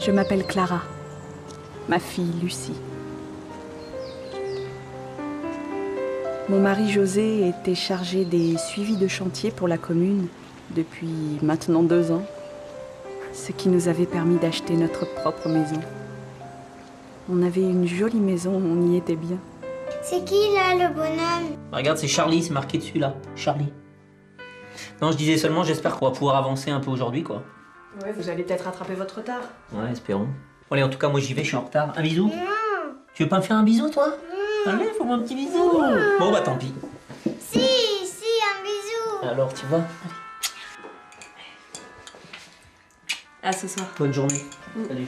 Je m'appelle Clara, ma fille Lucie. Mon mari José était chargé des suivis de chantier pour la commune depuis maintenant 2 ans, ce qui nous avait permis d'acheter notre propre maison. On avait une jolie maison, on y était bien. C'est qui là, le bonhomme? Regarde, c'est Charlie, c'est marqué dessus là. Charlie. Non, je disais seulement, j'espère qu'on va pouvoir avancer un peu aujourd'hui, quoi. Ouais, vous allez peut-être rattraper votre retard. Ouais, espérons. Bon, allez, en tout cas, moi j'y vais, je suis en retard. Un bisou? Non. Tu veux pas me faire un bisou, toi? Allez, fais-moi un petit bisou. Bon, bah tant pis. Si, un bisou. Alors, tu vas? À ce soir. Bonne journée. Salut.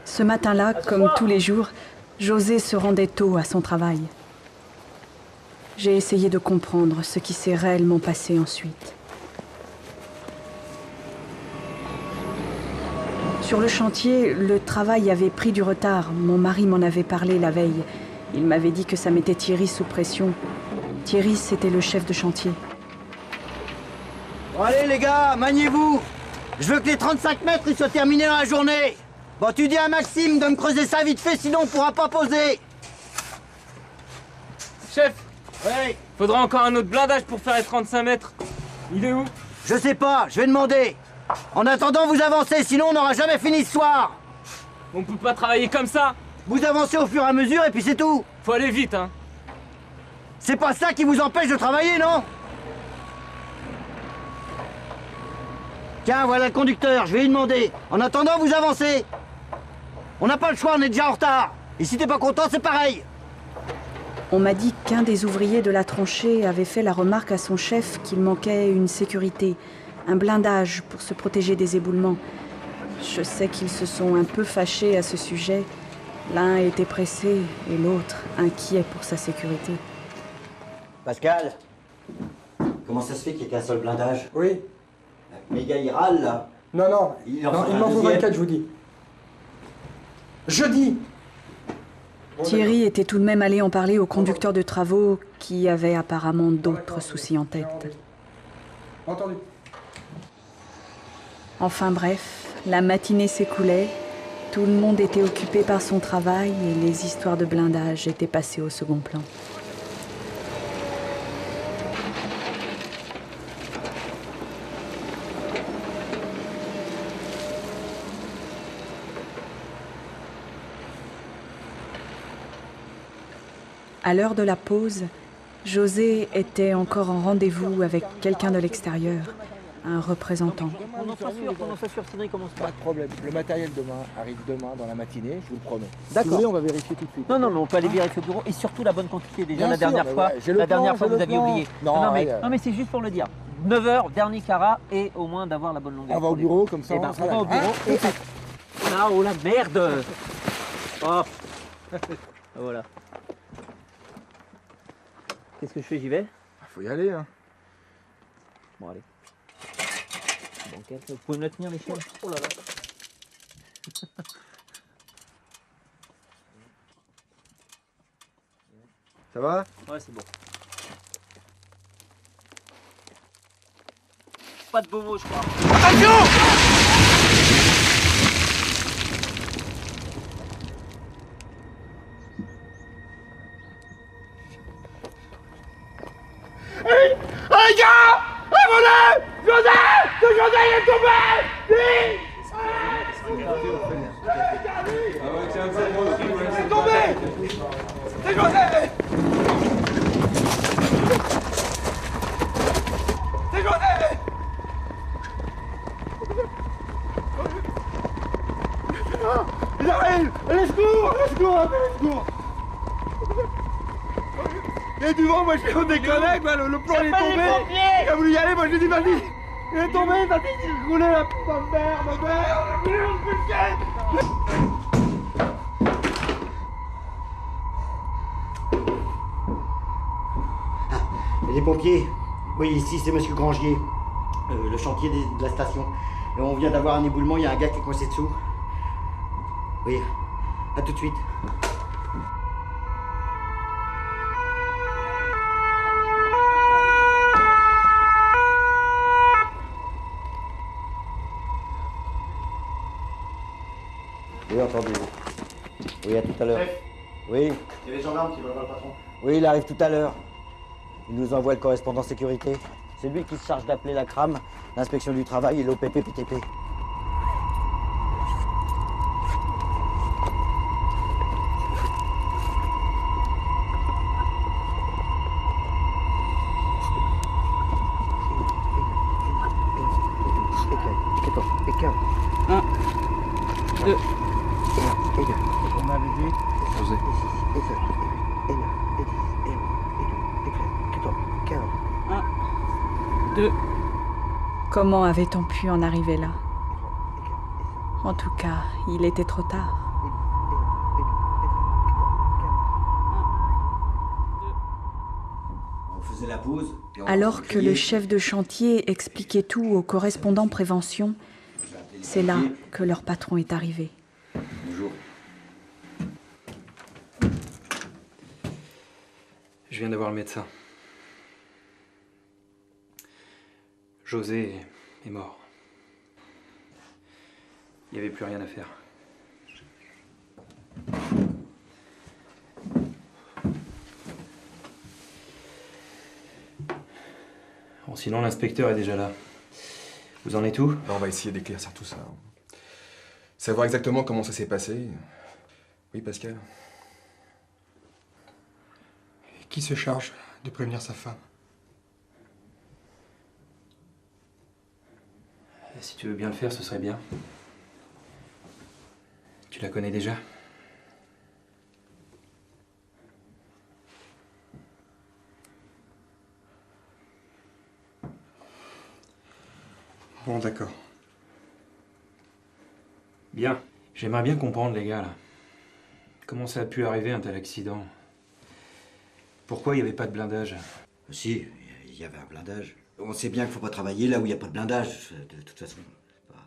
Ce matin-là, comme tous les jours, José se rendait tôt à son travail. J'ai essayé de comprendre ce qui s'est réellement passé ensuite. Sur le chantier, le travail avait pris du retard. Mon mari m'en avait parlé la veille. Il m'avait dit que ça mettait Thierry sous pression. Thierry, c'était le chef de chantier. Bon, allez les gars, maniez-vous. Je veux que les 35 mètres ils soient terminés dans la journée. Bon, tu dis à Maxime de me creuser ça vite fait, sinon on pourra pas poser. Chef, Oui. faudra encore un autre blindage pour faire les 35 mètres. Il est où? Je sais pas, je vais demander. En attendant, vous avancez, sinon on n'aura jamais fini ce soir. On peut pas travailler comme ça. Vous avancez au fur et à mesure et puis c'est tout. Faut aller vite, hein. C'est pas ça qui vous empêche de travailler, non? Tiens, voilà le conducteur, je vais lui demander. En attendant, vous avancez. On n'a pas le choix, on est déjà en retard. Et si t'es pas content, c'est pareil. On m'a dit qu'un des ouvriers de la tranchée avait fait la remarque à son chef qu'il manquait une sécurité, un blindage pour se protéger des éboulements. Je sais qu'ils se sont un peu fâchés à ce sujet. L'un était pressé et l'autre inquiet pour sa sécurité. Pascal, comment ça se fait qu'il n'y ait qu'un seul blindage? Oui. Mais gars, il râle, là. Non, Il non, en il faut un m'en faut deuxième. 24, je vous dis. Jeudi. Thierry était tout de même allé en parler au conducteur de travaux qui avait apparemment d'autres soucis en tête. Entendu. Enfin bref, la matinée s'écoulait, tout le monde était occupé par son travail et les histoires de blindage étaient passées au second plan. À l'heure de la pause, José était encore en rendez-vous avec quelqu'un de l'extérieur, un représentant. On n'en soit sûr, sinon il commence Pas pas. de problème. Le matériel demain arrive demain dans la matinée, je vous le promets. D'accord. Si vous voulez, on va vérifier tout de suite. Non, mais on peut aller vérifier au bureau et surtout la bonne quantité. Déjà, Bien la sûr, dernière mais fois, ouais, j'ai le la plan, dernière fois j'ai vous le aviez plan. oublié. Non, mais c'est juste pour le dire. 9h, dernier carat et au moins d'avoir la bonne longueur. On va au bureau, comme ça, Eh ben, on sera on va là. au bureau Hein et... Ah, oh la merde. Oh. Voilà. Qu'est-ce que je fais? J'y vais? Faut y aller, hein. Bon, allez. Banquette. Vous pouvez me la tenir, l'échelle? Oh là là. Ça va? Ouais, c'est bon. Pas de beau mot, je crois. J'arrive! Les secours! Les secours! Les secours! Il y a du vent, moi je suis au déconnect, le plan il est tombé! Il a voulu y aller, moi j'ai dit vas-y! Il est tombé, vas-y, il roulait la putain de merde, Les pompiers, oui ici c'est monsieur Grangier, le chantier de la station. Et on vient d'avoir un éboulement, il y a un gars qui est coincé dessous. Oui, à tout de suite. entendu. Oui, à tout à l'heure. Chef, Oui, il y a les gendarmes qui veulent voir le patron. oui, il arrive tout à l'heure. Il nous envoie le correspondant sécurité. C'est lui qui se charge d'appeler la CRAM, l'inspection du travail et l'OPP-PTP. On avait dit. José. Comment avait-on pu en arriver là? En tout cas, il était trop tard. On faisait la pause. et on Alors que criait. le chef de chantier expliquait tout au correspondant prévention, c'est là que leur patron est arrivé. Bonjour. Je viens d'avoir le médecin. José est mort. Il n'y avait plus rien à faire. Bon, sinon l'inspecteur est déjà là. Vous en êtes où? On va essayer d'éclaircir tout ça. Savoir exactement comment ça s'est passé. Oui, Pascal? Qui se charge de prévenir sa femme? Si tu veux bien le faire, ce serait bien. Tu la connais déjà? Bon, d'accord. Bien. J'aimerais bien comprendre, les gars, là. Comment ça a pu arriver un tel accident? Pourquoi il n'y avait pas de blindage? Si, il y avait un blindage. On sait bien qu'il faut pas travailler là où il n'y a pas de blindage, de toute façon. C'est pas-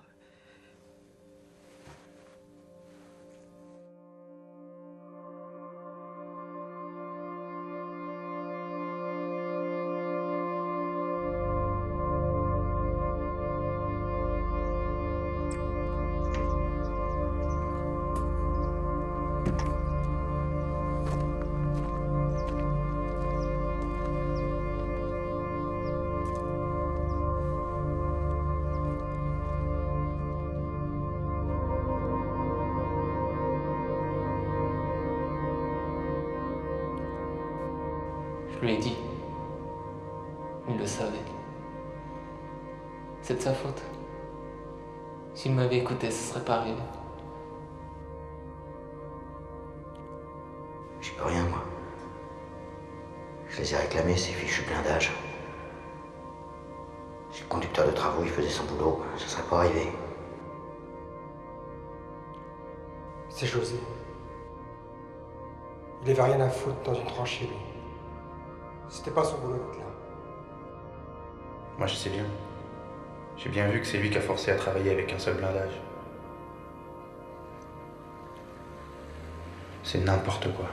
Je lui ai dit. Il le savait. C'est de sa faute. S'il m'avait écouté, ce serait pas arrivé. J'y peux rien, moi. Je les ai réclamés, ces fichus blindages. Si le conducteur de travaux, il faisait son boulot, ça serait pas arrivé. C'est José. Il avait rien à foutre dans une tranchée, lui. C'était pas son boulot d'être là. Moi, je sais bien. J'ai bien vu que c'est lui qui a forcé à travailler avec un seul blindage. C'est n'importe quoi.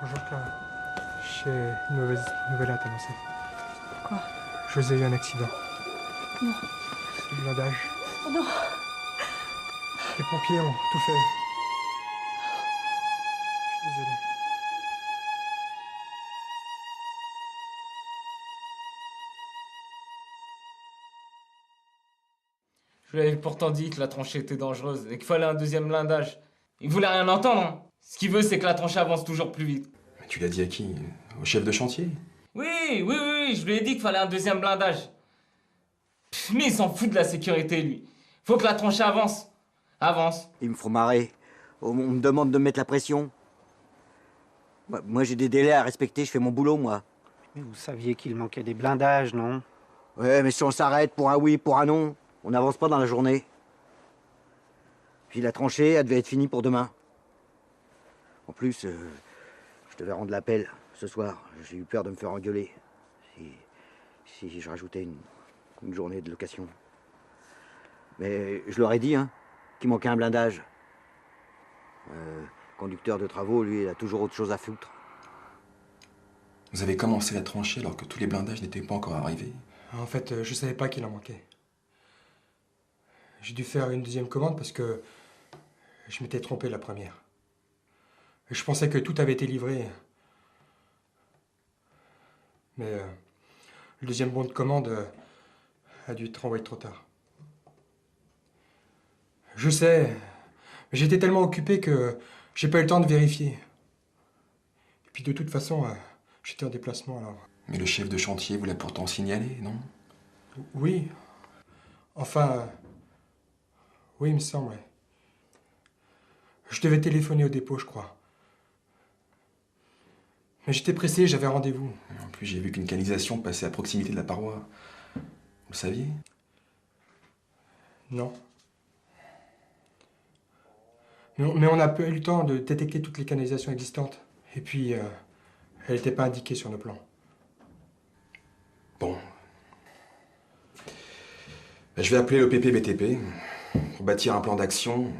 Bonjour Clara. J'ai une mauvaise nouvelle à t'annoncer. Quoi? José a eu un accident. Non. C'est le blindage. Oh non. Les pompiers ont tout fait. Je suis désolé. Je lui avais pourtant dit que la tranchée était dangereuse et qu'il fallait un deuxième blindage. Il voulait rien entendre. Hein. Ce qu'il veut, c'est que la tranchée avance toujours plus vite. Mais tu l'as dit à qui? Au chef de chantier? Oui, je lui ai dit qu'il fallait un deuxième blindage. Mais il s'en fout de la sécurité, lui. Faut que la tranchée avance. Avance. Ils me font marrer. On me demande de mettre la pression. Moi, j'ai des délais à respecter, je fais mon boulot, moi. Mais vous saviez qu'il manquait des blindages, non? Ouais, mais si on s'arrête pour un oui, pour un non, On n'avance pas dans la journée. Puis la tranchée, elle devait être finie pour demain. En plus, je devais rendre l'appel ce soir. J'ai eu peur de me faire engueuler si je rajoutais une journée de location. Mais je leur ai dit, hein, qu'il manquait un blindage. Conducteur de travaux, lui, il a toujours autre chose à foutre. Vous avez commencé la tranchée alors que tous les blindages n'étaient pas encore arrivés. En fait, je savais pas qu'il en manquait. J'ai dû faire une deuxième commande parce que je m'étais trompé la première. Je pensais que tout avait été livré. Mais le deuxième bon de commande a dû être renvoyé trop tard. Je sais, mais j'étais tellement occupé que j'ai pas eu le temps de vérifier. Et puis de toute façon, j'étais en déplacement alors. Mais le chef de chantier vous l'a pourtant signalé, non? Oui. Enfin, oui, il me semble. Ouais. Je devais téléphoner au dépôt, je crois. Mais j'étais pressé, j'avais rendez-vous. En plus, j'ai vu qu'une canalisation passait à proximité de la paroi. Vous le saviez? Non. Mais on n'a pas eu le temps de détecter toutes les canalisations existantes. Et puis, elle n'était pas indiquée sur nos plans. Bon. Je vais appeler le PPBTP pour bâtir un plan d'action.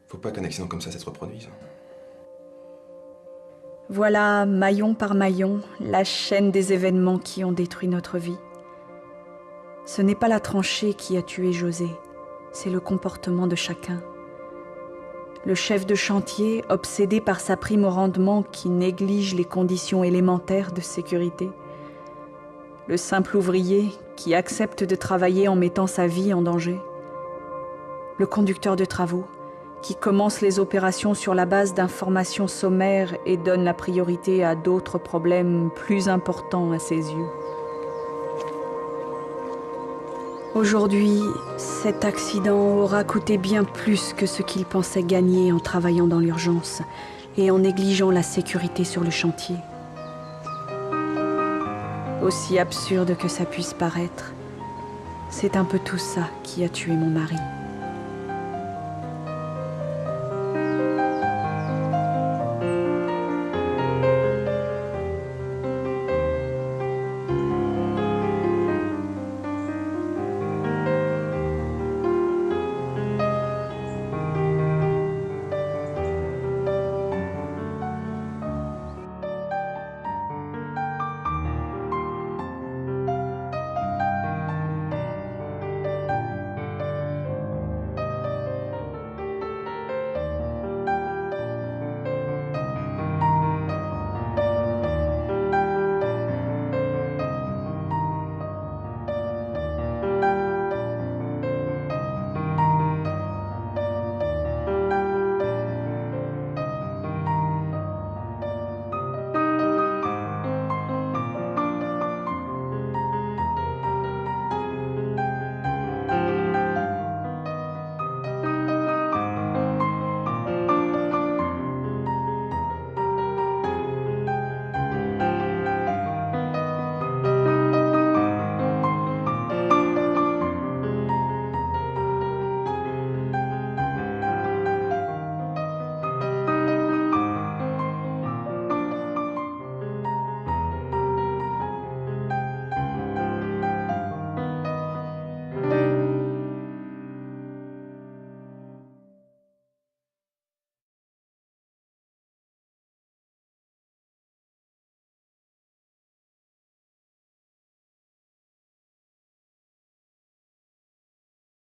Faut pas qu'un accident comme ça se reproduise. Voilà, maillon par maillon, la chaîne des événements qui ont détruit notre vie. Ce n'est pas la tranchée qui a tué José, c'est le comportement de chacun. Le chef de chantier, obsédé par sa prime au rendement qui néglige les conditions élémentaires de sécurité. Le simple ouvrier qui accepte de travailler en mettant sa vie en danger. Le conducteur de travaux qui commence les opérations sur la base d'informations sommaires et donne la priorité à d'autres problèmes plus importants à ses yeux. Aujourd'hui, cet accident aura coûté bien plus que ce qu'il pensait gagner en travaillant dans l'urgence et en négligeant la sécurité sur le chantier. Aussi absurde que ça puisse paraître, c'est un peu tout ça qui a tué mon mari.